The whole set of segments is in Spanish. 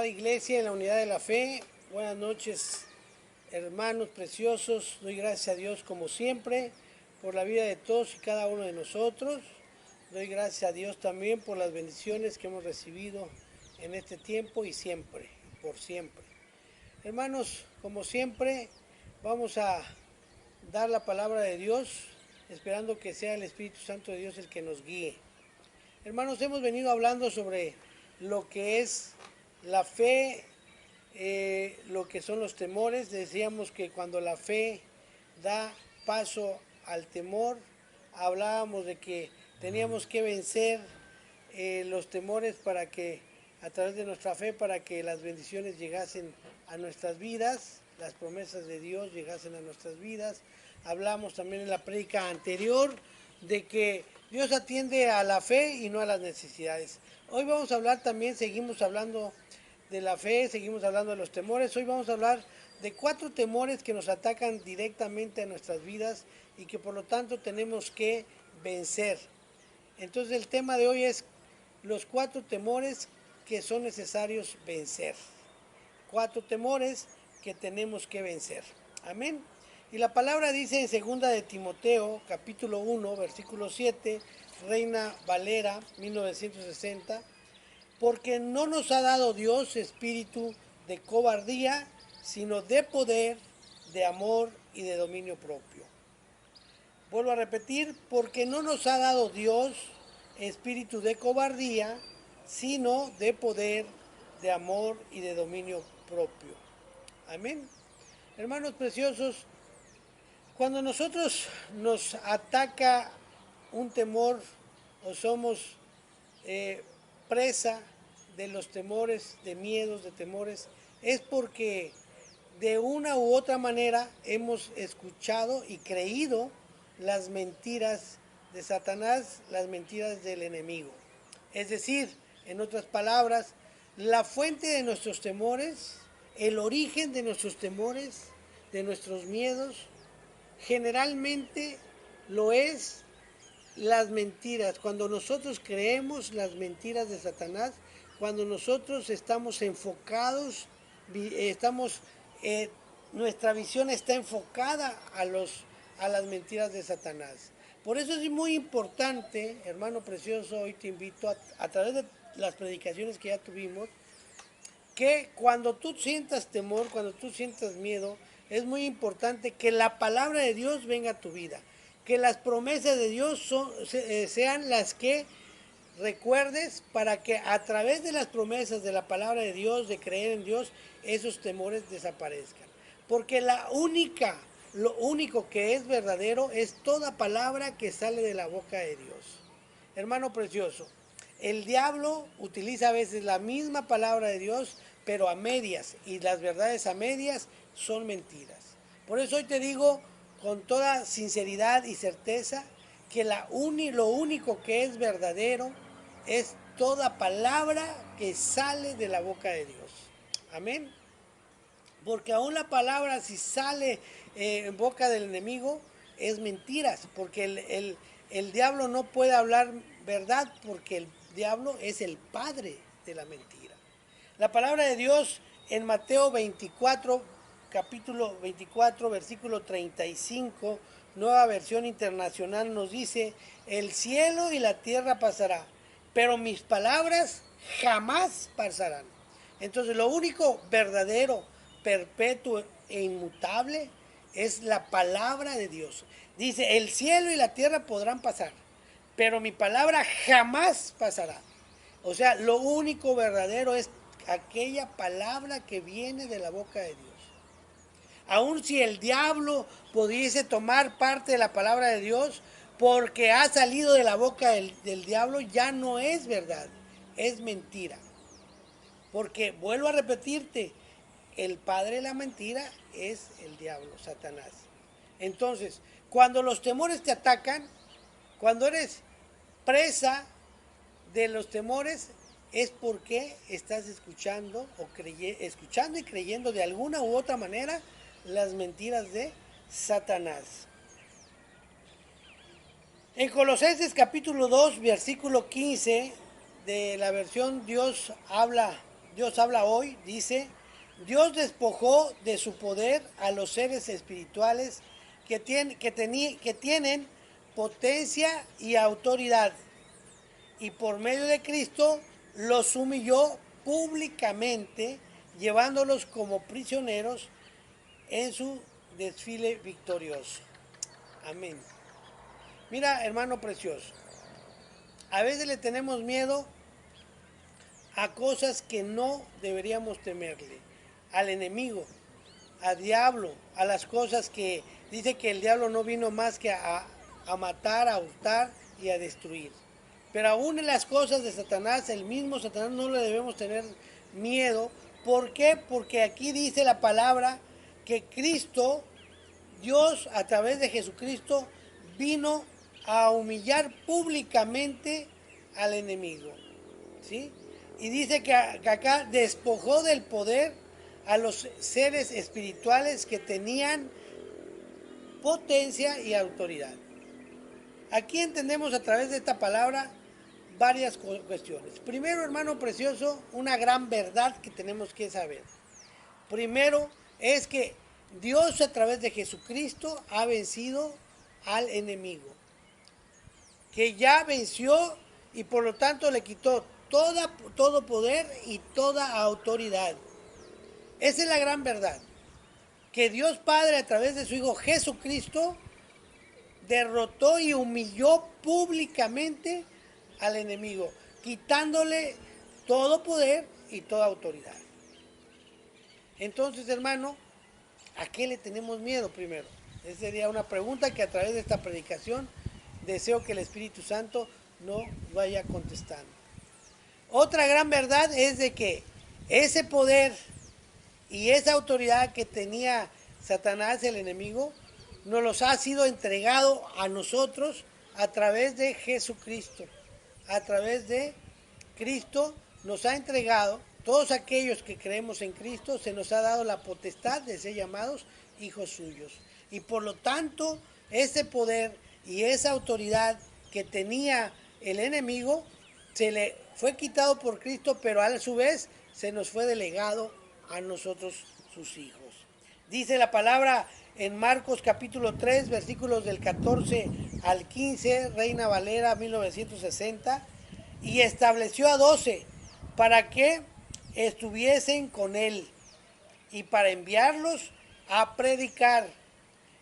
amada iglesia, en la unidad de la fe. Buenas noches, hermanos preciosos. Doy gracias a Dios como siempre por la vida de todos y cada uno de nosotros. Doy gracias a Dios también por las bendiciones que hemos recibido en este tiempo y siempre, por siempre. Hermanos, como siempre, vamos a dar la palabra de Dios, esperando que sea el Espíritu Santo de Dios el que nos guíe. Hermanos, hemos venido hablando sobre lo que es la fe, lo que son los temores. Decíamos que cuando la fe da paso al temor, hablábamos de que teníamos que vencer los temores para que, a través de nuestra fe, para que las bendiciones llegasen a nuestras vidas, las promesas de Dios llegasen a nuestras vidas. Hablamos también en la prédica anterior de que Dios atiende a la fe y no a las necesidades. Hoy vamos a hablar también, seguimos hablando de la fe, seguimos hablando de los temores. Hoy vamos a hablar de 4 temores que nos atacan directamente a nuestras vidas y que por lo tanto tenemos que vencer. Entonces el tema de hoy es los 4 temores que son necesarios vencer. 4 temores que tenemos que vencer. Amén. Y la palabra dice en 2 de Timoteo, capítulo 1, versículo 7, Reina Valera, 1960, porque no nos ha dado Dios espíritu de cobardía, sino de poder, de amor y de dominio propio. Vuelvo a repetir, porque no nos ha dado Dios espíritu de cobardía, sino de poder, de amor y de dominio propio. Amén. Hermanos preciosos, cuando nosotros nos ataca un temor o somos presa de los temores, de miedos, de temores, es porque de una u otra manera hemos escuchado y creído las mentiras de Satanás, las mentiras del enemigo. Es decir, en otras palabras, la fuente de nuestros temores, el origen de nuestros temores, de nuestros miedos, generalmente lo es las mentiras. Cuando nosotros creemos las mentiras de Satanás, cuando nosotros estamos enfocados, nuestra visión está enfocada a las mentiras de Satanás. Por eso es muy importante, hermano precioso, hoy te invito a través de las predicaciones que ya tuvimos, que cuando tú sientas temor, cuando tú sientas miedo, es muy importante que la palabra de Dios venga a tu vida, que las promesas de Dios sean las que recuerdes, para que a través de las promesas de la palabra de Dios, de creer en Dios, esos temores desaparezcan. Porque lo único que es verdadero es toda palabra que sale de la boca de Dios. Hermano precioso, el diablo utiliza a veces la misma palabra de Dios, pero a medias, y las verdades a medias son mentiras. Por eso hoy te digo con toda sinceridad y certeza que lo único que es verdadero es toda palabra que sale de la boca de Dios. Amén. Porque aún la palabra, si sale en boca del enemigo, es mentiras, porque el diablo no puede hablar verdad, porque el diablo es el padre de la mentira. La palabra de Dios en Mateo 24, capítulo 24, versículo 35, nueva versión internacional, nos dice: el cielo y la tierra pasará, pero mis palabras jamás pasarán. Entonces lo único verdadero, perpetuo e inmutable es la palabra de Dios. Dice: el cielo y la tierra podrán pasar, pero mi palabra jamás pasará. O sea, lo único verdadero es aquella palabra que viene de la boca de Dios. Aun si el diablo pudiese tomar parte de la palabra de Dios, porque ha salido de la boca del diablo, ya no es verdad, es mentira. Porque, vuelvo a repetirte, el padre de la mentira es el diablo, Satanás. Entonces, cuando los temores te atacan, cuando eres presa de los temores, es porque estás escuchando escuchando y creyendo de alguna u otra manera las mentiras de Satanás. En Colosenses capítulo 2, versículo 15, de la versión Dios habla Dios habla hoy, dice, Dios despojó de su poder a los seres espirituales que tienen potencia y autoridad, y por medio de Cristo los humilló públicamente, llevándolos como prisioneros en su desfile victorioso. Amén. Mira, hermano precioso, a veces le tenemos miedo a cosas que no deberíamos temerle, al enemigo, al diablo, a las cosas que dice que el diablo no vino más que a matar, a hurtar y a destruir. Pero aún en las cosas de Satanás, el mismo Satanás no le debemos tener miedo. ¿Por qué? Porque aquí dice la palabra que Cristo, Dios a través de Jesucristo, vino a humillar públicamente al enemigo. ¿Sí? Y dice que acá despojó del poder a los seres espirituales que tenían potencia y autoridad. Aquí entendemos a través de esta palabra varias cuestiones. Primero, hermano precioso, una gran verdad que tenemos que saber. Primero es que Dios a través de Jesucristo ha vencido al enemigo, que ya venció y por lo tanto le quitó todo poder y toda autoridad. Esa es la gran verdad, que Dios Padre a través de su Hijo Jesucristo derrotó y humilló públicamente al enemigo, quitándole todo poder y toda autoridad. Entonces, hermano, ¿a qué le tenemos miedo primero? Esa sería una pregunta que a través de esta predicación deseo que el Espíritu Santo nos vaya contestando. Otra gran verdad es de que ese poder y esa autoridad que tenía Satanás, el enemigo, nos los ha sido entregado a nosotros a través de Jesucristo. A través de Cristo nos ha entregado, todos aquellos que creemos en Cristo, se nos ha dado la potestad de ser llamados hijos suyos. Y por lo tanto, ese poder y esa autoridad que tenía el enemigo, se le fue quitado por Cristo, pero a su vez se nos fue delegado a nosotros, sus hijos. Dice la palabra en Marcos capítulo 3, versículos del 14 al 15, Reina Valera 1960, y estableció a 12 para que estuviesen con él y para enviarlos a predicar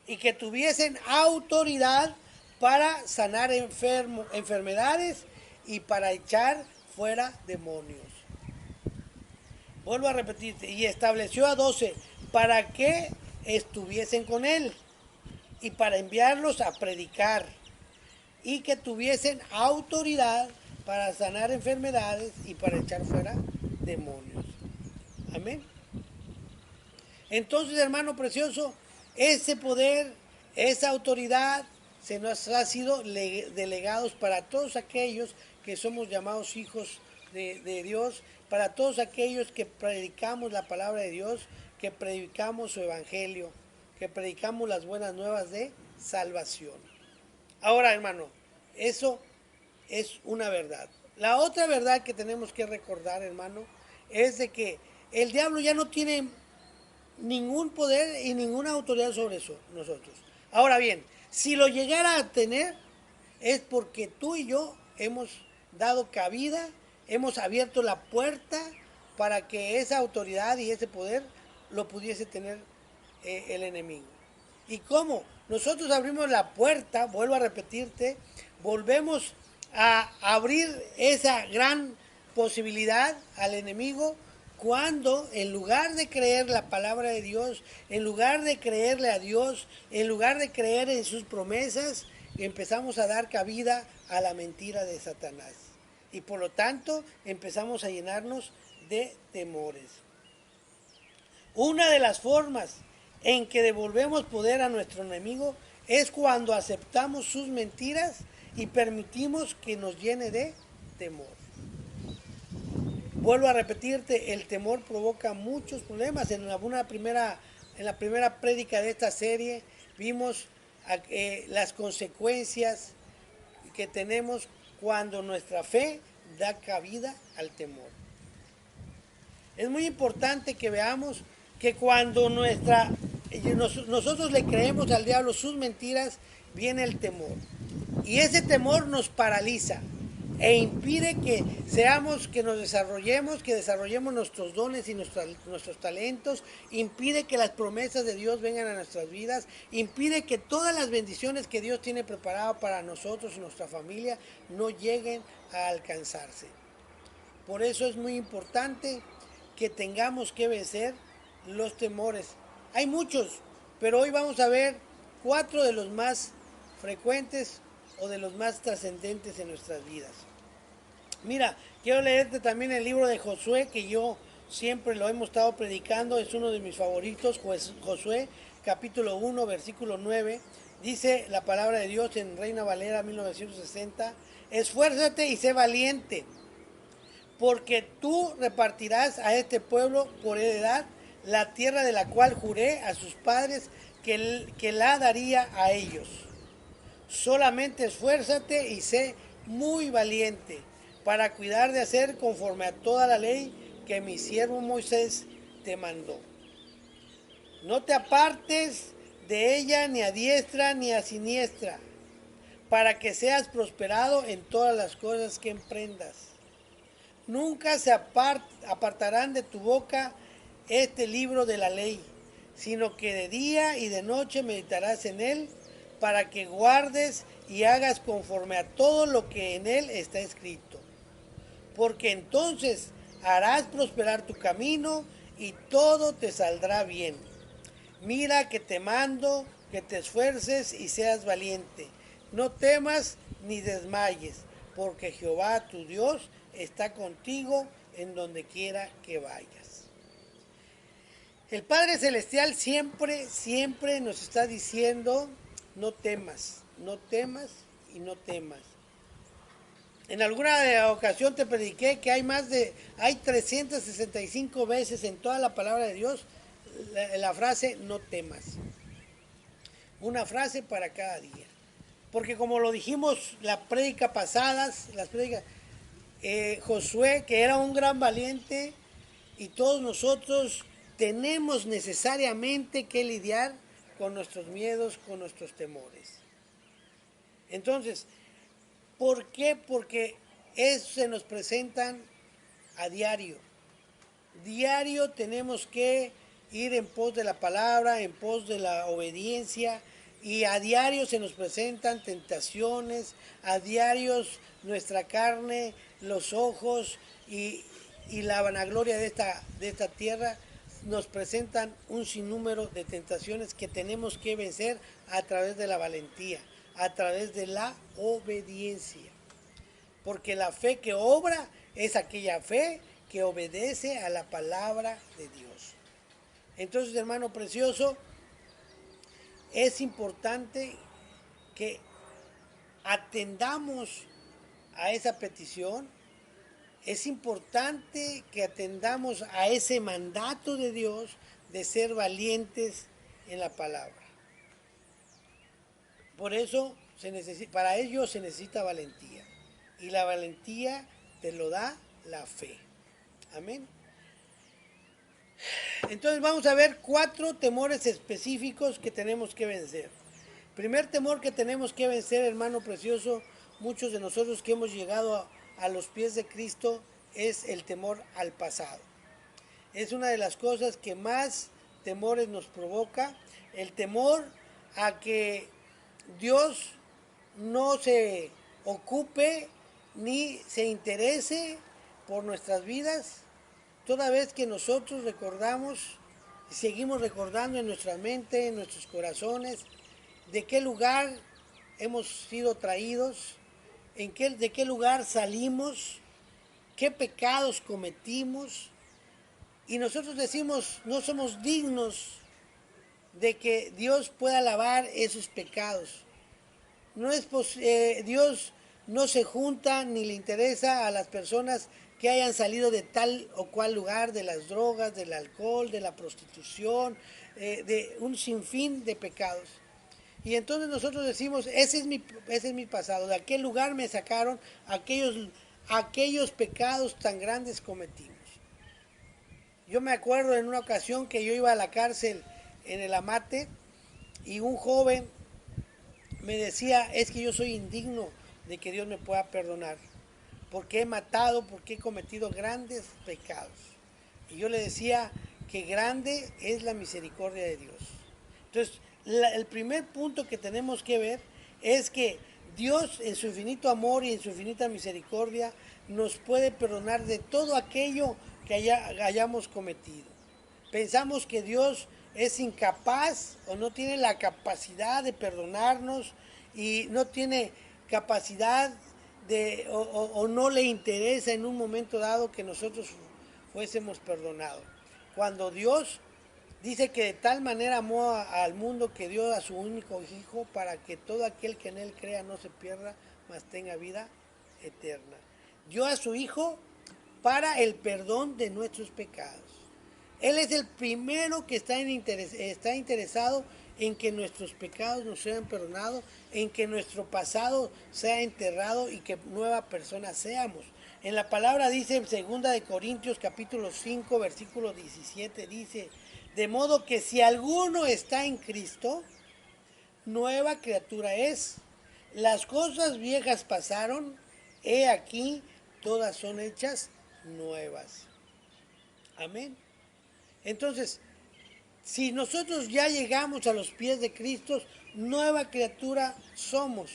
y que tuviesen autoridad para sanar enfermedades y para echar fuera demonios. Vuelvo a repetirte, y estableció a 12 para que estuviesen con él y para enviarlos a predicar y que tuviesen autoridad para sanar enfermedades y para echar fuera demonios. Amén. Entonces, hermano precioso, ese poder, esa autoridad se nos ha sido delegados para todos aquellos que somos llamados hijos de Dios, para todos aquellos que predicamos la palabra de Dios, que predicamos su evangelio, que predicamos las buenas nuevas de salvación. Ahora, hermano, eso es una verdad. La otra verdad que tenemos que recordar, hermano, es de que el diablo ya no tiene ningún poder y ninguna autoridad sobre eso, nosotros. Ahora bien, si lo llegara a tener, es porque tú y yo hemos dado cabida, hemos abierto la puerta para que esa autoridad y ese poder lo pudiese tener el enemigo. ¿Y cómo? Nosotros abrimos la puerta, vuelvo a repetirte, volvemos a abrir esa gran posibilidad al enemigo cuando en lugar de creer la palabra de Dios, en lugar de creerle a Dios, en lugar de creer en sus promesas, empezamos a dar cabida a la mentira de Satanás. Y por lo tanto empezamos a llenarnos de temores. Una de las formas en que devolvemos poder a nuestro enemigo es cuando aceptamos sus mentiras y permitimos que nos llene de temor. Vuelvo a repetirte, el temor provoca muchos problemas. En la primera prédica de esta serie vimos las consecuencias que tenemos cuando nuestra fe da cabida al temor. Es muy importante que veamos que cuando nosotros le creemos al diablo sus mentiras, viene el temor. Y ese temor nos paraliza e impide que seamos, que nos desarrollemos, que desarrollemos nuestros dones y nuestros talentos, impide que las promesas de Dios vengan a nuestras vidas, impide que todas las bendiciones que Dios tiene preparado para nosotros y nuestra familia no lleguen a alcanzarse. Por eso es muy importante que tengamos que vencer los temores. Hay muchos, pero hoy vamos a ver 4 de los más frecuentes o de los más trascendentes en nuestras vidas. Mira, quiero leerte también el libro de Josué, que yo siempre lo hemos estado predicando, es uno de mis favoritos, Josué, capítulo 1, versículo 9. Dice la palabra de Dios en Reina Valera 1960, esfuérzate y sé valiente, porque tú repartirás a este pueblo por heredad la tierra de la cual juré a sus padres que la daría a ellos. Solamente esfuérzate y sé muy valiente para cuidar de hacer conforme a toda la ley que mi siervo Moisés te mandó. No te apartes de ella ni a diestra ni a siniestra, para que seas prosperado en todas las cosas que emprendas. Nunca se apartarán de tu boca este libro de la ley, sino que de día y de noche meditarás en él, para que guardes y hagas conforme a todo lo que en él está escrito. Porque entonces harás prosperar tu camino y todo te saldrá bien. Mira que te mando que te esfuerces y seas valiente. No temas ni desmayes, porque Jehová tu Dios está contigo en donde quiera que vayas. El Padre Celestial siempre, siempre nos está diciendo, no temas y no temas. En alguna ocasión te prediqué que hay 365 veces en toda la palabra de Dios la frase no temas. Una frase para cada día. Porque como lo dijimos las prédicas pasadas, Josué, que era un gran valiente, y todos nosotros tenemos necesariamente que lidiar con nuestros miedos, con nuestros temores. Entonces, ¿por qué? Porque eso se nos presentan a diario. Diario tenemos que ir en pos de la palabra, en pos de la obediencia, y a diario se nos presentan tentaciones, a diario nuestra carne, los ojos y la vanagloria de esta tierra nos presentan un sinnúmero de tentaciones que tenemos que vencer a través de la valentía, a través de la obediencia. Porque la fe que obra es aquella fe que obedece a la palabra de Dios. Entonces, hermano precioso, es importante que atendamos a esa petición, es importante que atendamos a ese mandato de Dios de ser valientes en la palabra. Por eso, para ello se necesita valentía. Y la valentía te lo da la fe. Amén. Entonces vamos a ver 4 temores específicos que tenemos que vencer. Primer temor que tenemos que vencer, hermano precioso, muchos de nosotros que hemos llegado a los pies de Cristo, es el temor al pasado. Es una de las cosas que más temores nos provoca, el temor a que Dios no se ocupe ni se interese por nuestras vidas, toda vez que nosotros recordamos y seguimos recordando en nuestra mente, en nuestros corazones, de qué lugar hemos sido traídos, de qué lugar salimos, qué pecados cometimos, y nosotros decimos, no somos dignos de que Dios pueda lavar esos pecados. Dios no se junta ni le interesa a las personas que hayan salido de tal o cual lugar, de las drogas, del alcohol, de la prostitución, de un sinfín de pecados. Y entonces nosotros decimos, ese es mi pasado, de aquel lugar me sacaron, aquellos pecados tan grandes cometimos. Yo me acuerdo en una ocasión que yo iba a la cárcel en el Amate y un joven me decía, es que yo soy indigno de que Dios me pueda perdonar, porque he matado, porque he cometido grandes pecados. Y yo le decía que grande es la misericordia de Dios. Entonces, el primer punto que tenemos que ver es que Dios en su infinito amor y en su infinita misericordia nos puede perdonar de todo aquello que hayamos cometido. Pensamos que Dios es incapaz o no tiene la capacidad de perdonarnos y no tiene capacidad o no le interesa en un momento dado que nosotros fuésemos perdonados. Cuando Dios dice que de tal manera amó al mundo que dio a su único hijo para que todo aquel que en él crea no se pierda, mas tenga vida eterna. Dio a su hijo para el perdón de nuestros pecados. Él es el primero que está interesado en que nuestros pecados nos sean perdonados, en que nuestro pasado sea enterrado y que nueva persona seamos. En la palabra dice en 2 Corintios capítulo 5 versículo 17, dice, de modo que si alguno está en Cristo, nueva criatura es. Las cosas viejas pasaron, he aquí, todas son hechas nuevas. Amén. Entonces, si nosotros ya llegamos a los pies de Cristo, nueva criatura somos.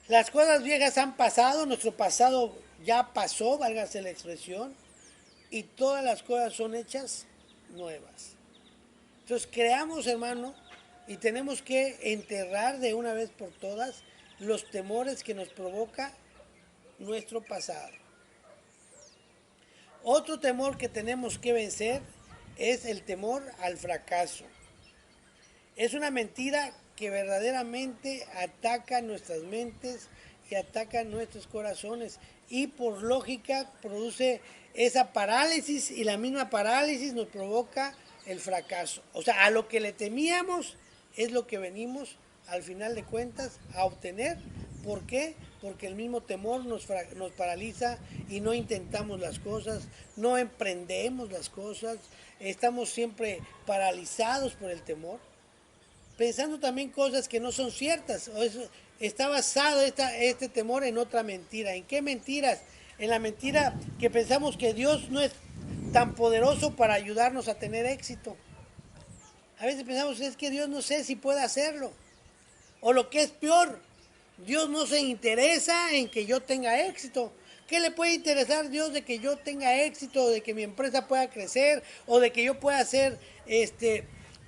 Las cosas viejas han pasado, nuestro pasado ya pasó, válgase la expresión, y todas las cosas son hechas nuevas. Entonces, creamos, hermano, y tenemos que enterrar de una vez por todas los temores que nos provoca nuestro pasado. Otro temor que tenemos que vencer es el temor al fracaso. Es una mentira que verdaderamente ataca nuestras mentes y ataca nuestros corazones y por lógica produce esa parálisis y la misma parálisis nos provoca el fracaso. O sea, a lo que le temíamos es lo que venimos al final de cuentas a obtener. ¿Por qué? Porque el mismo temor nos paraliza y no intentamos las cosas, no emprendemos las cosas, estamos siempre paralizados por el temor, pensando también cosas que no son ciertas. Está basado este temor en otra mentira. ¿En qué mentiras? En la mentira que pensamos que Dios no es tan poderoso para ayudarnos a tener éxito. A veces pensamos, es que Dios no sé si puede hacerlo. O lo que es peor, Dios no se interesa en que yo tenga éxito. ¿Qué le puede interesar a Dios de que yo tenga éxito, de que mi empresa pueda crecer o de que yo pueda ser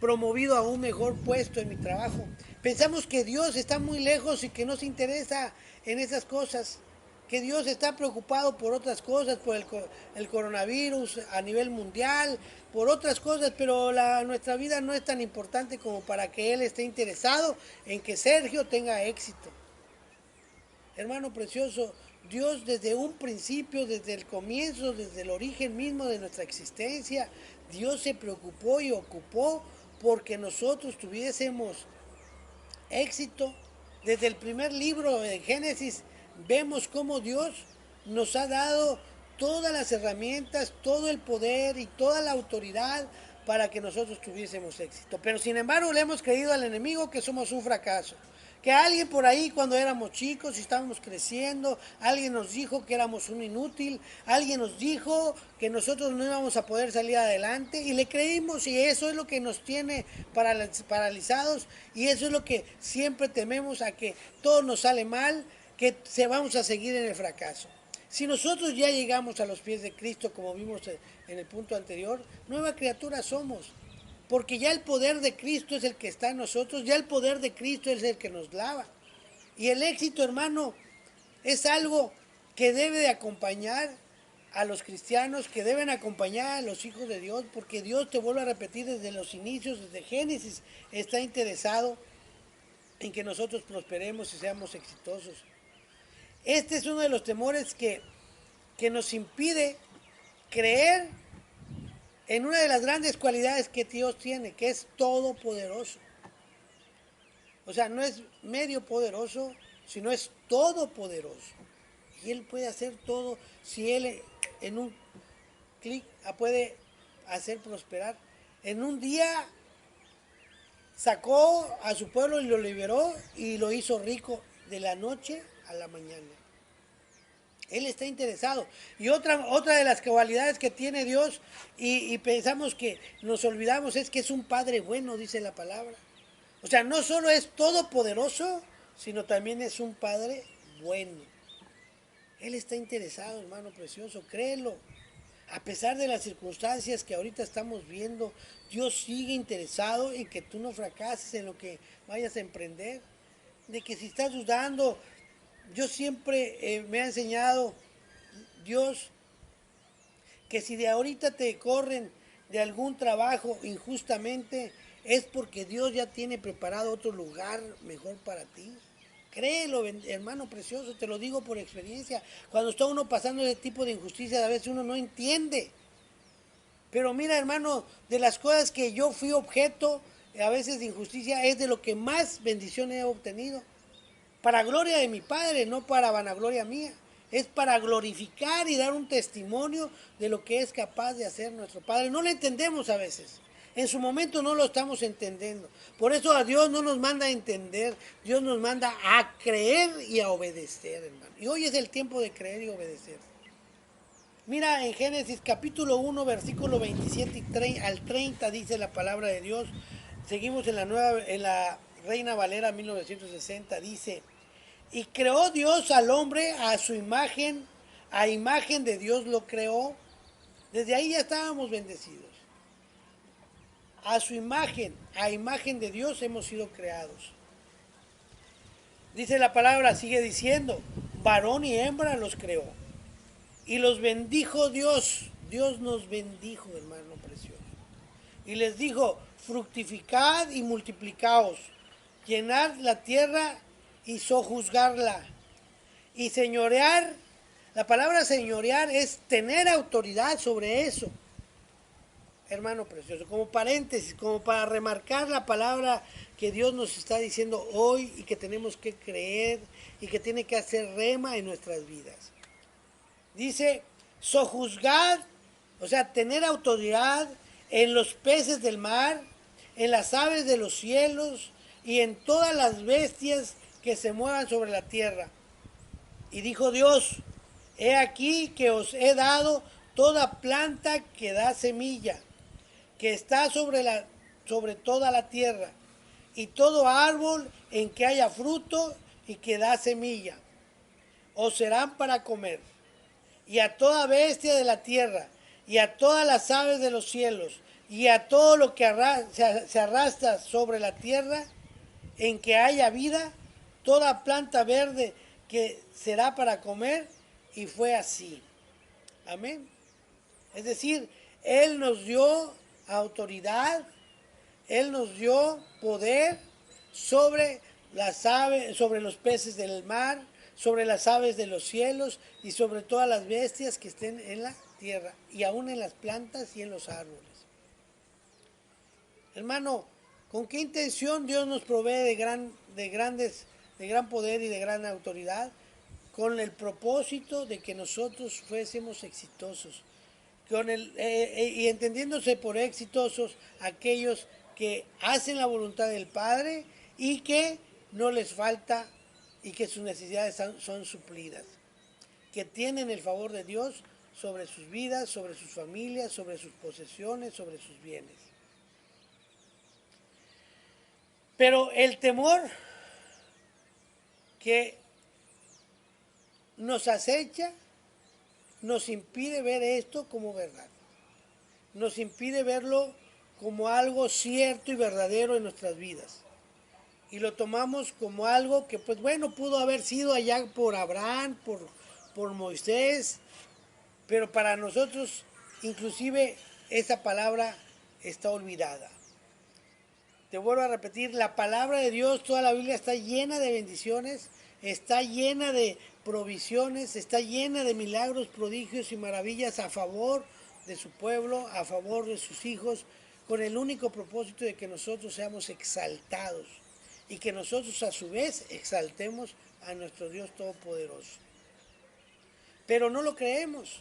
promovido a un mejor puesto en mi trabajo? Pensamos que Dios está muy lejos y que no se interesa en esas cosas, que Dios está preocupado por otras cosas, por el coronavirus a nivel mundial, por otras cosas, pero nuestra vida no es tan importante como para que Él esté interesado en que Sergio tenga éxito. Hermano precioso, Dios desde un principio, desde el comienzo, desde el origen mismo de nuestra existencia, Dios se preocupó y ocupó porque nosotros tuviésemos éxito. Desde el primer libro de Génesis vemos cómo Dios nos ha dado todas las herramientas, todo el poder y toda la autoridad para que nosotros tuviésemos éxito. Pero sin embargo le hemos creído al enemigo que somos un fracaso. Que alguien por ahí cuando éramos chicos y estábamos creciendo, alguien nos dijo que éramos un inútil, alguien nos dijo que nosotros no íbamos a poder salir adelante y le creímos y eso es lo que nos tiene paralizados y eso es lo que siempre tememos a que todo nos sale mal, que se vamos a seguir en el fracaso. Si nosotros ya llegamos a los pies de Cristo, como vimos en el punto anterior, nueva criatura somos. Porque ya el poder de Cristo es el que está en nosotros, ya el poder de Cristo es el que nos lava. Y el éxito, hermano, es algo que debe de acompañar a los cristianos, que deben acompañar a los hijos de Dios, porque Dios, te vuelvo a repetir, desde los inicios, desde Génesis, está interesado en que nosotros prosperemos y seamos exitosos. Este es uno de los temores que nos impide creer en una de las grandes cualidades que Dios tiene, que es todopoderoso. O sea, no es medio poderoso, sino es todopoderoso. Y Él puede hacer todo si Él clic, puede hacer prosperar. En un día sacó a su pueblo y lo liberó y lo hizo rico de la noche a la mañana. Él está interesado. Y otra de las cualidades que tiene Dios, y pensamos que nos olvidamos, es que es un Padre bueno, dice la palabra. O sea, no solo es todopoderoso, sino también es un Padre bueno. Él está interesado, hermano precioso, créelo. A pesar de las circunstancias que ahorita estamos viendo, Dios sigue interesado en que tú no fracases en lo que vayas a emprender. De que si estás dudando, yo siempre me ha enseñado Dios que si de ahorita te corren de algún trabajo injustamente, es porque Dios ya tiene preparado otro lugar mejor para ti. Créelo, hermano precioso, te lo digo por experiencia. Cuando está uno pasando ese tipo de injusticia, a veces uno no entiende. Pero mira, hermano, de las cosas que yo fui objeto, a veces de injusticia, es de lo que más bendiciones he obtenido. Para gloria de mi Padre, no para vanagloria mía. Es para glorificar y dar un testimonio de lo que es capaz de hacer nuestro Padre. No lo entendemos a veces. En su momento no lo estamos entendiendo. Por eso a Dios no nos manda a entender, Dios nos manda a creer y a obedecer, hermano. Y hoy es el tiempo de creer y obedecer. Mira en Génesis capítulo 1, versículo 27 al 30 dice la palabra de Dios. Seguimos en la Reina Valera 1960, dice: y creó Dios al hombre a su imagen, a imagen de Dios lo creó. Desde ahí ya estábamos bendecidos. A su imagen, a imagen de Dios hemos sido creados. Dice la palabra, sigue diciendo, varón y hembra los creó. Y los bendijo Dios. Dios nos bendijo, hermano precioso. Y les dijo, fructificad y multiplicaos, llenad la tierra y sojuzgarla. Y señorear, la palabra señorear es tener autoridad sobre eso. Hermano precioso, como paréntesis, como para remarcar la palabra que Dios nos está diciendo hoy y que tenemos que creer y que tiene que hacer rema en nuestras vidas. Dice, sojuzgad, o sea, tener autoridad en los peces del mar, en las aves de los cielos y en todas las bestias que se muevan sobre la tierra. Y dijo Dios, he aquí que os he dado toda planta que da semilla, que está sobre toda la tierra, y todo árbol en que haya fruto y que da semilla, os serán para comer. Y a toda bestia de la tierra, y a todas las aves de los cielos, y a todo lo que se arrastra sobre la tierra, en que haya vida, toda planta verde que será para comer, y fue así. Amén. Es decir, Él nos dio autoridad, Él nos dio poder sobre las aves, sobre los peces del mar, sobre las aves de los cielos y sobre todas las bestias que estén en la tierra, y aún en las plantas y en los árboles. Hermano, ¿con qué intención Dios nos provee de gran poder y de gran autoridad? Con el propósito de que nosotros fuésemos exitosos. Y entendiéndose por exitosos aquellos que hacen la voluntad del Padre y que no les falta y que sus necesidades son suplidas. Que tienen el favor de Dios sobre sus vidas, sobre sus familias, sobre sus posesiones, sobre sus bienes. Pero el temor que nos acecha nos impide ver esto como verdad. Nos impide verlo como algo cierto y verdadero en nuestras vidas. Y lo tomamos como algo que, pues bueno, pudo haber sido allá por Abraham, por Moisés, pero para nosotros, inclusive, esa palabra está olvidada. Te vuelvo a repetir, la palabra de Dios, toda la Biblia está llena de bendiciones, está llena de provisiones, está llena de milagros, prodigios y maravillas a favor de su pueblo, a favor de sus hijos, con el único propósito de que nosotros seamos exaltados y que nosotros a su vez exaltemos a nuestro Dios Todopoderoso. Pero no lo creemos.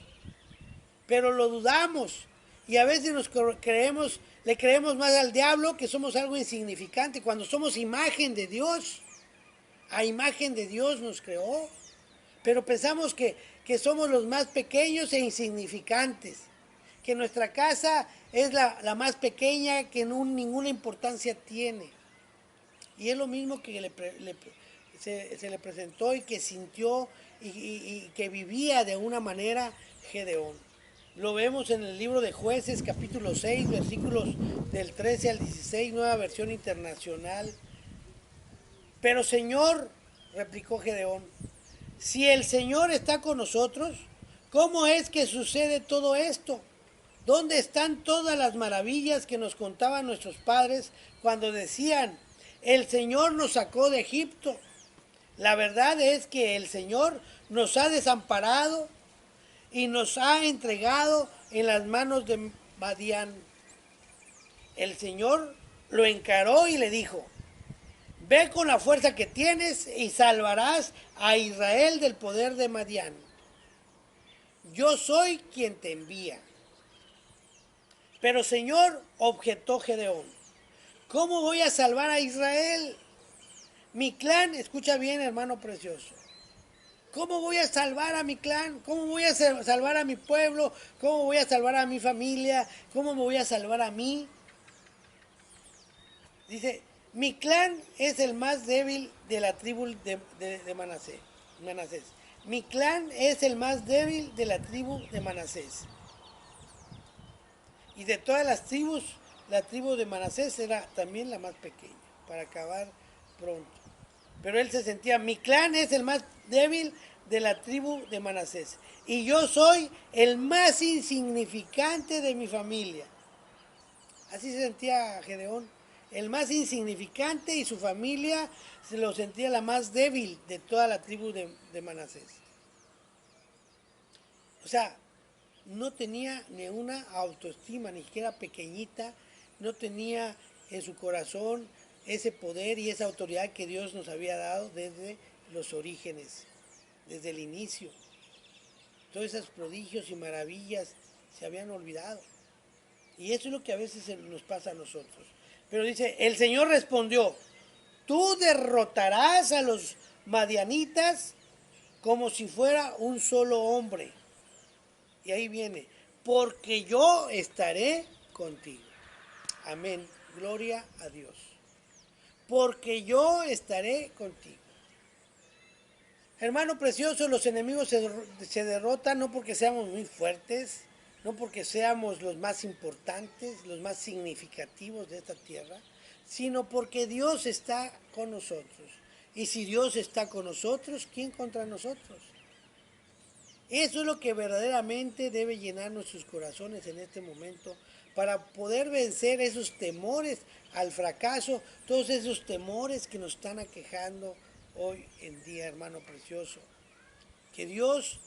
pero lo dudamos. Y a veces le creemos más al diablo que somos algo insignificante, cuando somos imagen de Dios. A imagen de Dios nos creó. Pero pensamos que somos los más pequeños e insignificantes. Que nuestra casa es la más pequeña, que ninguna importancia tiene. Y es lo mismo que se le presentó y que sintió y que vivía de una manera Gedeón. Lo vemos en el libro de Jueces, capítulo 6, versículos del 13 al 16, nueva versión internacional. Pero Señor, replicó Gedeón, si el Señor está con nosotros, ¿cómo es que sucede todo esto? ¿Dónde están todas las maravillas que nos contaban nuestros padres cuando decían, el Señor nos sacó de Egipto? La verdad es que el Señor nos ha desamparado y nos ha entregado en las manos de Madián. El Señor lo encaró y le dijo, ve con la fuerza que tienes y salvarás a Israel del poder de Madián. Yo soy quien te envía. Pero Señor, objetó Gedeón, ¿cómo voy a salvar a Israel? Mi clan, escucha bien, hermano precioso, ¿cómo voy a salvar a mi clan? ¿Cómo voy a salvar a mi pueblo? ¿Cómo voy a salvar a mi familia? ¿Cómo me voy a salvar a mí? Dice, mi clan es el más débil de la tribu de Manasés. Mi clan es el más débil de la tribu de Manasés. Y de todas las tribus, la tribu de Manasés era también la más pequeña, para acabar pronto. Pero él se sentía, mi clan es el más débil de la tribu de Manasés. Y yo soy el más insignificante de mi familia. Así se sentía Gedeón, el más insignificante, y su familia se lo sentía la más débil de toda la tribu de Manasés. O sea, no tenía ni una autoestima, ni siquiera pequeñita, no tenía en su corazón ese poder y esa autoridad que Dios nos había dado desde los orígenes, desde el inicio. Todos esos prodigios y maravillas se habían olvidado. Y eso es lo que a veces nos pasa a nosotros. Pero dice, el Señor respondió, tú derrotarás a los madianitas como si fuera un solo hombre. Y ahí viene, porque yo estaré contigo. Amén. Gloria a Dios. Porque yo estaré contigo. Hermano precioso, los enemigos se derrotan no porque seamos muy fuertes, no porque seamos los más importantes, los más significativos de esta tierra, sino porque Dios está con nosotros. Y si Dios está con nosotros, ¿quién contra nosotros? Eso es lo que verdaderamente debe llenar nuestros corazones en este momento para poder vencer esos temores al fracaso, todos esos temores que nos están aquejando hoy en día, hermano precioso. Que Dios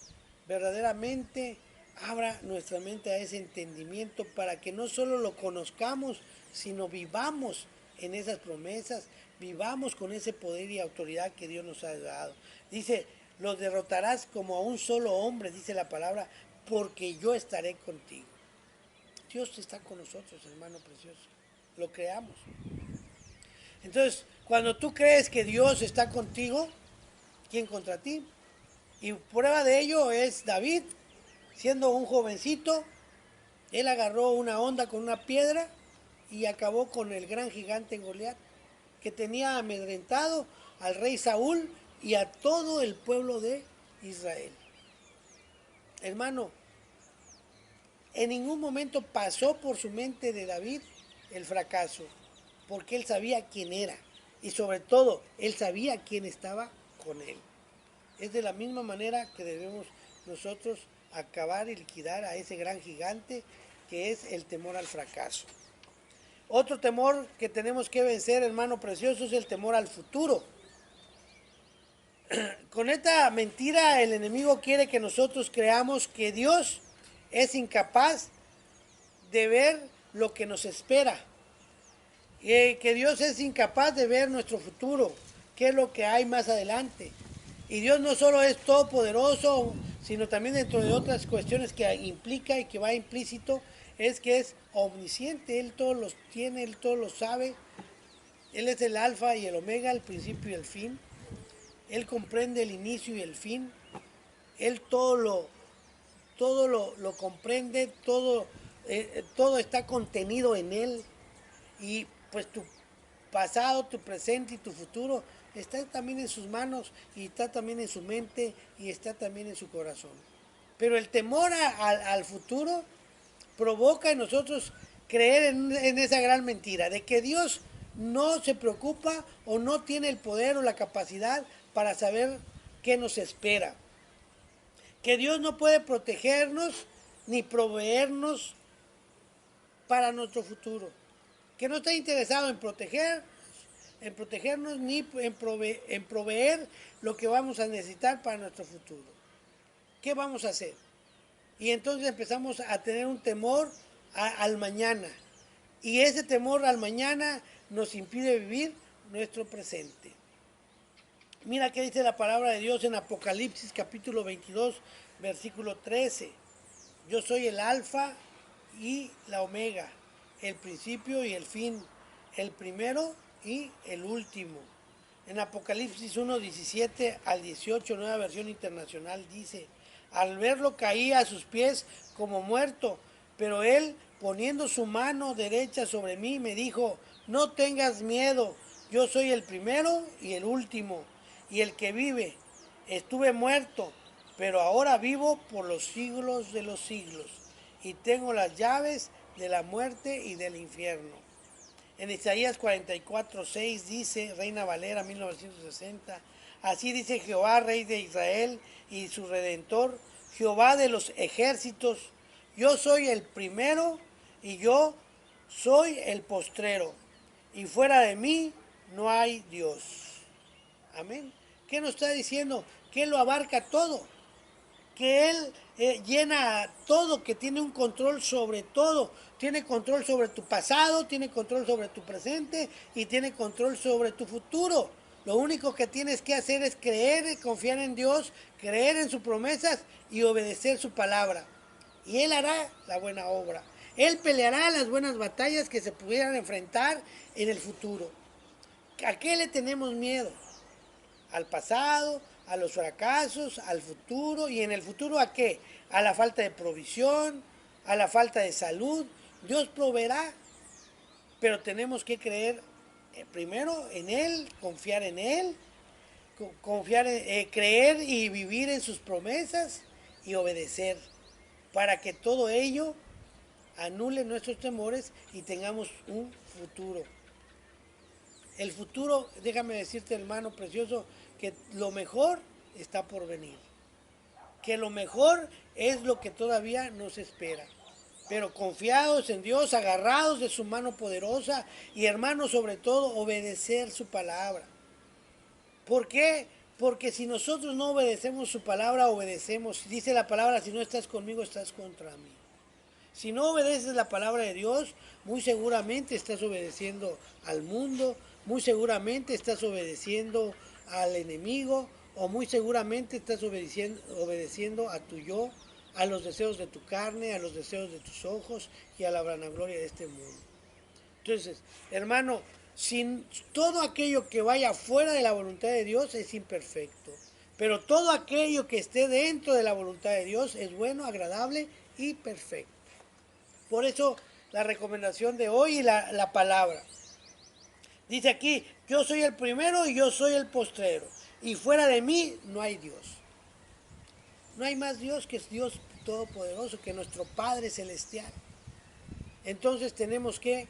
verdaderamente abra nuestra mente a ese entendimiento para que no solo lo conozcamos, sino vivamos en esas promesas, vivamos con ese poder y autoridad que Dios nos ha dado. Dice, los derrotarás como a un solo hombre, dice la palabra, porque yo estaré contigo. Dios está con nosotros, hermano precioso. Lo creamos. Entonces, cuando tú crees que Dios está contigo, ¿quién contra ti? Y prueba de ello es David, siendo un jovencito, él agarró una onda con una piedra y acabó con el gran gigante Goliat, que tenía amedrentado al rey Saúl y a todo el pueblo de Israel. Hermano, en ningún momento pasó por su mente de David el fracaso, porque él sabía quién era y sobre todo él sabía quién estaba con él. Es de la misma manera que debemos nosotros acabar y liquidar a ese gran gigante que es el temor al fracaso. Otro temor que tenemos que vencer, hermano precioso, es el temor al futuro. Con esta mentira el enemigo quiere que nosotros creamos que Dios es incapaz de ver lo que nos espera, que Dios es incapaz de ver nuestro futuro, qué es lo que hay más adelante. Y Dios no solo es todopoderoso, sino también dentro de otras cuestiones que implica y que va implícito, es que es omnisciente, Él todos los tiene, Él todos lo sabe, Él es el alfa y el omega, el principio y el fin, Él comprende el inicio y el fin, Él todo lo comprende, todo está contenido en Él, y pues tu pasado, tu presente y tu futuro está también en sus manos, y está también en su mente, y está también en su corazón. Pero el temor al futuro provoca en nosotros creer en esa gran mentira, de que Dios no se preocupa o no tiene el poder o la capacidad para saber qué nos espera. Que Dios no puede protegernos ni proveernos para nuestro futuro. Que no está interesado en protegernos ni en proveer lo que vamos a necesitar para nuestro futuro. ¿Qué vamos a hacer? Y entonces empezamos a tener un temor al mañana. Y ese temor al mañana nos impide vivir nuestro presente. Mira qué dice la palabra de Dios en Apocalipsis capítulo 22, versículo 13. Yo soy el alfa y la omega, el principio y el fin, el primero y el último. En Apocalipsis 1, 17 al 18, nueva versión internacional, dice: al verlo caía a sus pies como muerto, pero él, poniendo su mano derecha sobre mí, me dijo: no tengas miedo, yo soy el primero y el último, y el que vive. Estuve muerto, pero ahora vivo por los siglos de los siglos, y tengo las llaves de la muerte y del infierno. En Isaías 44:6 dice, Reina Valera 1960, así dice Jehová, Rey de Israel y su Redentor, Jehová de los ejércitos: yo soy el primero y yo soy el postrero, y fuera de mí no hay Dios. Amén. ¿Qué nos está diciendo? Que Él lo abarca todo, que Él llena todo, que tiene un control sobre todo. Tiene control sobre tu pasado, tiene control sobre tu presente y tiene control sobre tu futuro. Lo único que tienes que hacer es creer, confiar en Dios, creer en sus promesas y obedecer su palabra. Y Él hará la buena obra. Él peleará las buenas batallas que se pudieran enfrentar en el futuro. ¿A qué le tenemos miedo? Al pasado, a los fracasos, al futuro. ¿Y en el futuro a qué? A la falta de provisión, a la falta de salud. Dios proveerá, pero tenemos que creer primero en Él, confiar en Él, creer y vivir en sus promesas y obedecer, para que todo ello anule nuestros temores y tengamos un futuro. El futuro, déjame decirte, hermano precioso, que lo mejor está por venir. Que lo mejor es lo que todavía nos espera. Pero confiados en Dios, agarrados de su mano poderosa y, hermanos, sobre todo, obedecer su palabra. ¿Por qué? Porque si nosotros no obedecemos su palabra, obedecemos. Dice la palabra: si no estás conmigo, estás contra mí. Si no obedeces la palabra de Dios, muy seguramente estás obedeciendo al mundo, muy seguramente estás obedeciendo al enemigo, o muy seguramente estás obedeciendo a tu yo, a los deseos de tu carne, a los deseos de tus ojos y a la vanagloria de este mundo. Entonces, hermano, sin todo aquello que vaya fuera de la voluntad de Dios es imperfecto. Pero todo aquello que esté dentro de la voluntad de Dios es bueno, agradable y perfecto. Por eso la recomendación de hoy y la palabra. Dice aquí: yo soy el primero y yo soy el postrero, y fuera de mí no hay Dios. No hay más Dios que es Dios Todopoderoso, que nuestro Padre Celestial. Entonces tenemos que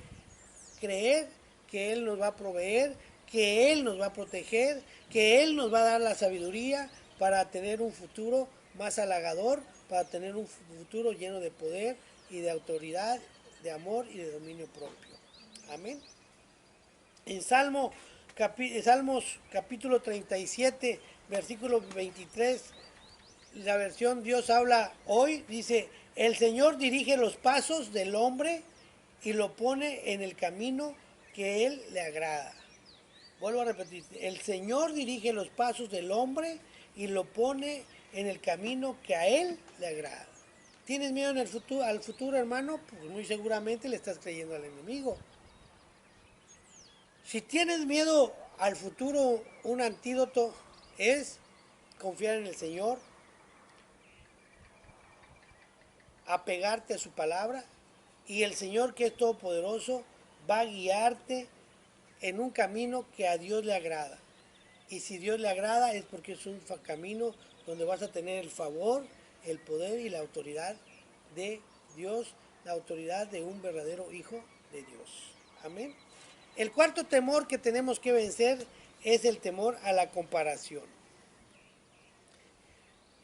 creer que Él nos va a proveer, que Él nos va a proteger, que Él nos va a dar la sabiduría para tener un futuro más halagador, para tener un futuro lleno de poder y de autoridad, de amor y de dominio propio. Amén. En Salmos capítulo 37, versículo 23, la versión Dios habla hoy, dice: el Señor dirige los pasos del hombre y lo pone en el camino que Él le agrada. Vuelvo a repetir: el Señor dirige los pasos del hombre y lo pone en el camino que a Él le agrada. ¿Tienes miedo en el futuro, al futuro, hermano? Pues muy seguramente le estás creyendo al enemigo. Si tienes miedo al futuro, un antídoto es confiar en el Señor, apegarte a su palabra, y el Señor, que es todopoderoso, va a guiarte en un camino que a Dios le agrada. Y si Dios le agrada es porque es un camino donde vas a tener el favor, el poder y la autoridad de Dios, la autoridad de un verdadero hijo de Dios. Amén. El cuarto temor que tenemos que vencer es el temor a la comparación.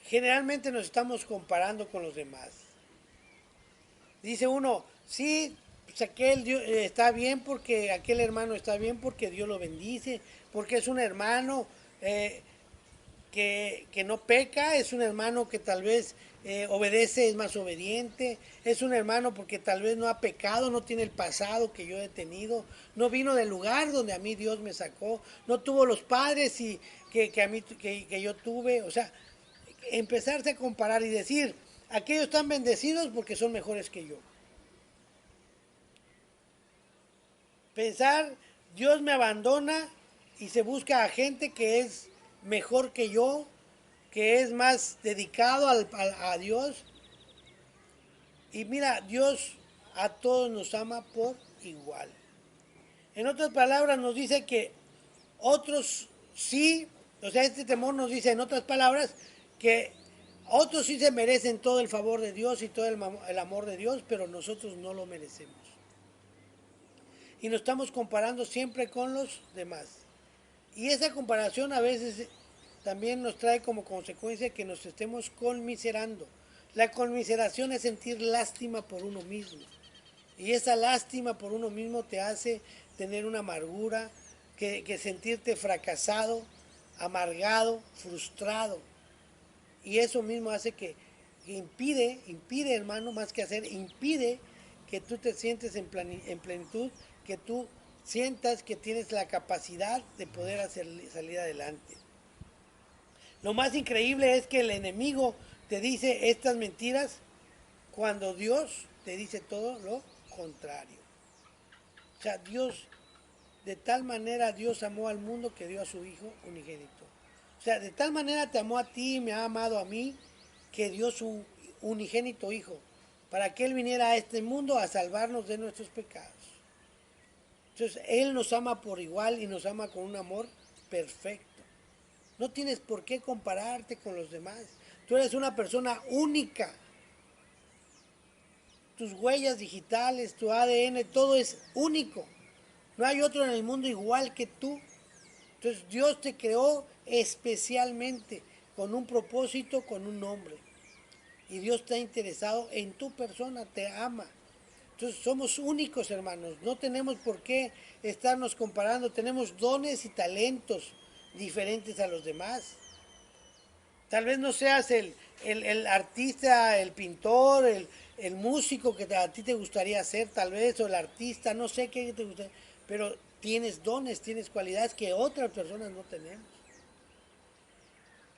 Generalmente nos estamos comparando con los demás. Dice uno, sí, pues aquel Dios, está bien porque aquel hermano está bien porque Dios lo bendice, porque es un hermano que no peca, es un hermano que tal vez obedece, es más obediente, es un hermano porque tal vez no ha pecado, no tiene el pasado que yo he tenido, no vino del lugar donde a mí Dios me sacó, no tuvo los padres que yo tuve, o sea, empezarse a comparar y decir, aquellos están bendecidos porque son mejores que yo. Pensar, Dios me abandona y se busca a gente que es mejor que yo, que es más dedicado a Dios. Y mira, Dios a todos nos ama por igual. En otras palabras nos dice que otros sí, o sea, este temor nos dice en otras palabras que otros sí se merecen todo el favor de Dios y todo el amor de Dios, pero nosotros no lo merecemos. Y nos estamos comparando siempre con los demás. Y esa comparación a veces también nos trae como consecuencia que nos estemos conmiserando. La conmiseración es sentir lástima por uno mismo. Y esa lástima por uno mismo te hace tener una amargura, que sentirte fracasado, amargado, frustrado. Y eso mismo hace que impide, hermano, más que hacer, impide que tú te sientes en plenitud, que tú sientas que tienes la capacidad de poder salir adelante. Lo más increíble es que el enemigo te dice estas mentiras cuando Dios te dice todo lo contrario. O sea, de tal manera Dios amó al mundo que dio a su Hijo unigénito. O sea, de tal manera te amó a ti y me ha amado a mí que dio su unigénito Hijo para que Él viniera a este mundo a salvarnos de nuestros pecados. Entonces, Él nos ama por igual y nos ama con un amor perfecto. No tienes por qué compararte con los demás. Tú eres una persona única. Tus huellas digitales, tu ADN, todo es único. No hay otro en el mundo igual que tú. Entonces Dios te creó especialmente con un propósito, con un nombre. Y Dios está interesado en tu persona, te ama. Entonces somos únicos, hermanos. No tenemos por qué estarnos comparando. Tenemos dones y talentos diferentes a los demás. Tal vez no seas el artista, el pintor, el músico que a ti te gustaría ser, tal vez, o el artista, no sé qué te gustaría, pero tienes dones, tienes cualidades que otras personas no tenemos.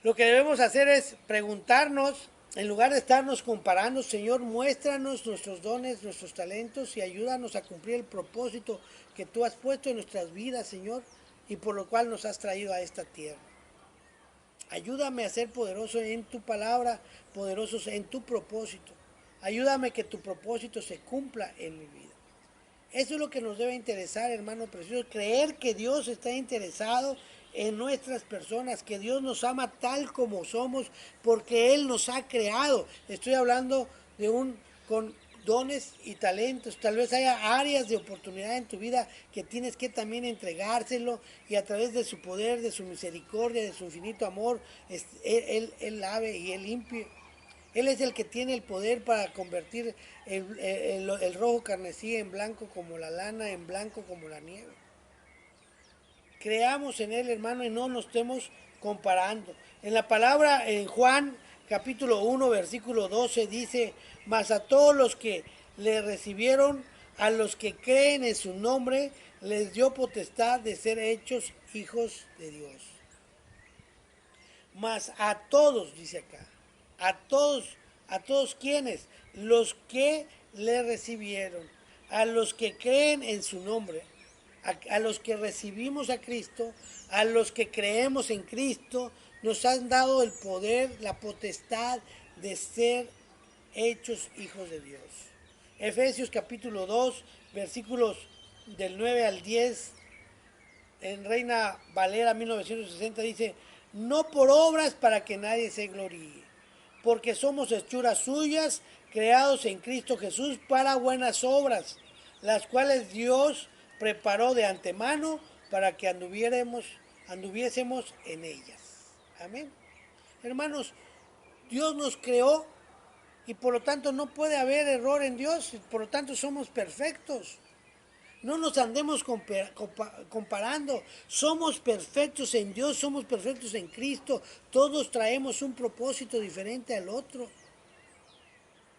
Lo que debemos hacer es preguntarnos, en lugar de estarnos comparando, Señor, muéstranos nuestros dones, nuestros talentos y ayúdanos a cumplir el propósito que tú has puesto en nuestras vidas, Señor, y por lo cual nos has traído a esta tierra. Ayúdame a ser poderoso en tu palabra, poderosos en tu propósito. Ayúdame que tu propósito se cumpla en mi vida. Eso es lo que nos debe interesar, hermano precioso, creer que Dios está interesado en nuestras personas, que Dios nos ama tal como somos, porque Él nos ha creado. Estoy hablando con dones y talentos. Tal vez haya áreas de oportunidad en tu vida que tienes que también entregárselo y a través de su poder, de su misericordia, de su infinito amor, Él lave y Él limpie. Él es el que tiene el poder para convertir el rojo carmesí en blanco como la lana, en blanco como la nieve. Creamos en Él, hermano, y no nos estemos comparando. En la palabra, en Juan capítulo 1, versículo 12, dice, mas a todos los que le recibieron, a los que creen en su nombre, les dio potestad de ser hechos hijos de Dios. Mas a todos, dice acá, a todos quienes, los que le recibieron, a los que creen en su nombre, a los que recibimos a Cristo, a los que creemos en Cristo, nos han dado el poder, la potestad de ser hechos hijos de Dios. Efesios capítulo 2, versículos del 9 al 10, en Reina Valera 1960 dice, no por obras para que nadie se gloríe, porque somos hechuras suyas, creados en Cristo Jesús para buenas obras, las cuales Dios preparó de antemano para que anduviésemos en ellas. Amén. Hermanos, Dios nos creó y por lo tanto no puede haber error en Dios, y por lo tanto somos perfectos. No nos andemos comparando. Somos perfectos en Dios, somos perfectos en Cristo. Todos traemos un propósito diferente al otro.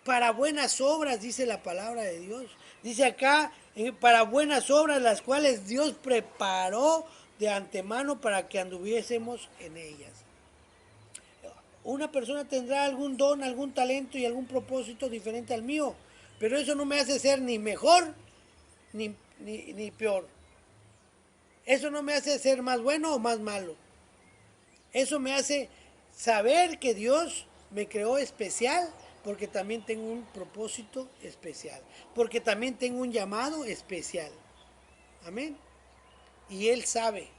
Para buenas obras, dice la palabra de Dios. Dice acá, para buenas obras, las cuales Dios preparó de antemano para que anduviésemos en ellas. Una persona tendrá algún don, algún talento y algún propósito diferente al mío, pero eso no me hace ser ni mejor ni peor. Eso no me hace ser más bueno o más malo. Eso me hace saber que Dios me creó especial porque también tengo un propósito especial, porque también tengo un llamado especial. Amén. Y Él sabe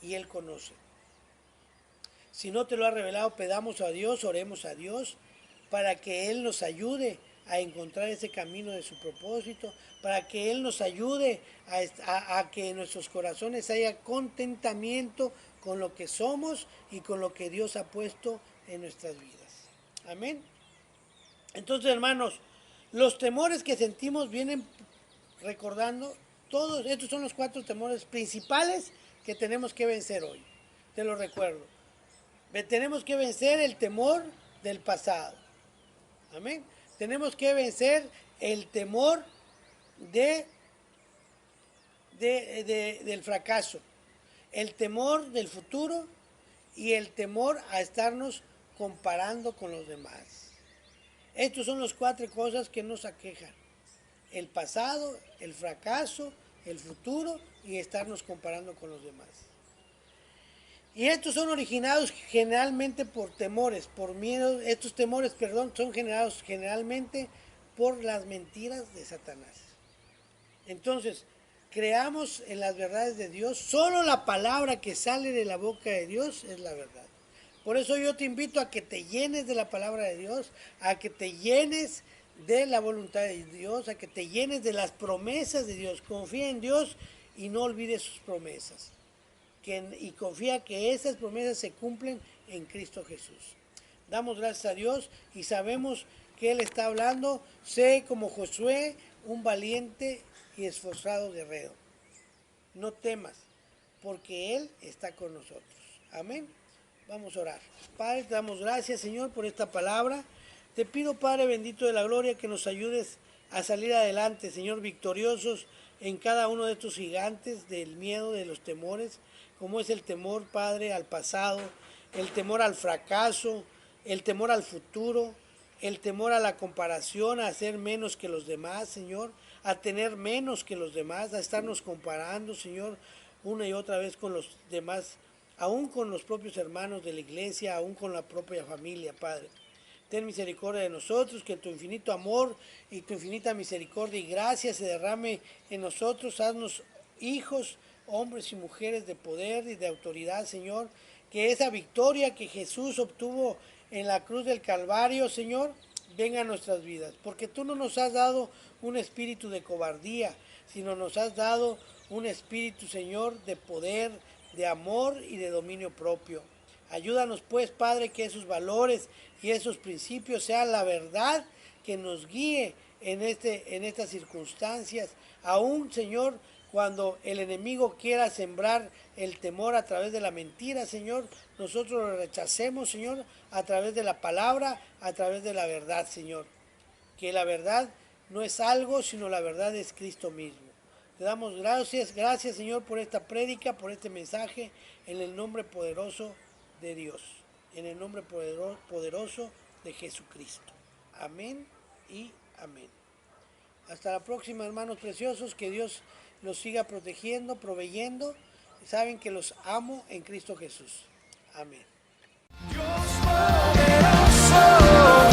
y Él conoce. Si no te lo ha revelado, pedamos a Dios, oremos a Dios para que Él nos ayude a encontrar ese camino de su propósito, para que Él nos ayude a que en nuestros corazones haya contentamiento con lo que somos y con lo que Dios ha puesto en nuestras vidas. Amén. Entonces, hermanos, los temores que sentimos vienen recordando, todos estos son los 4 temores principales que tenemos que vencer hoy. Te lo recuerdo. Tenemos que vencer el temor del pasado. Amén. Tenemos que vencer el temor del fracaso, el temor del futuro y el temor a estarnos comparando con los demás. Estos son las 4 cosas que nos aquejan. El pasado, el fracaso, el futuro y estarnos comparando con los demás. Y estos son originados generalmente por temores, por miedo. Estos temores, son generados generalmente por las mentiras de Satanás. Entonces, creamos en las verdades de Dios. Solo la palabra que sale de la boca de Dios es la verdad. Por eso yo te invito a que te llenes de la palabra de Dios, a que te llenes de la voluntad de Dios, a que te llenes de las promesas de Dios. Confía en Dios y no olvides sus promesas. Y confía que esas promesas se cumplen en Cristo Jesús. Damos gracias a Dios y sabemos que Él está hablando. Sé como Josué, un valiente y esforzado guerrero. No temas, porque Él está con nosotros. Amén. Vamos a orar. Padre, te damos gracias, Señor, por esta palabra. Te pido, Padre bendito de la gloria, que nos ayudes a salir adelante, Señor, victoriosos en cada uno de estos gigantes del miedo, de los temores, como es el temor, Padre, al pasado, el temor al fracaso, el temor al futuro, el temor a la comparación, a ser menos que los demás, Señor, a tener menos que los demás, a estarnos comparando, Señor, una y otra vez con los demás, aún con los propios hermanos de la iglesia, aún con la propia familia, Padre. Ten misericordia de nosotros, que tu infinito amor y tu infinita misericordia y gracia se derrame en nosotros. Haznos hijos, hombres y mujeres de poder y de autoridad, Señor. Que esa victoria que Jesús obtuvo en la cruz del Calvario, Señor, venga a nuestras vidas. Porque tú no nos has dado un espíritu de cobardía, sino nos has dado un espíritu, Señor, de poder, de amor y de dominio propio. Ayúdanos pues, Padre, que esos valores y esos principios sean la verdad que nos guíe en estas circunstancias. Aún, Señor, cuando el enemigo quiera sembrar el temor a través de la mentira, Señor, nosotros lo rechacemos, Señor, a través de la palabra, a través de la verdad, Señor. Que la verdad no es algo, sino la verdad es Cristo mismo. Te damos gracias, Señor, por esta prédica, por este mensaje, en el nombre poderoso de Dios. en el nombre poderoso de Jesucristo. Amén y amén. Hasta la próxima, hermanos preciosos, que Dios los siga protegiendo, proveyendo. Saben que los amo en Cristo Jesús. Amén. Dios poderoso.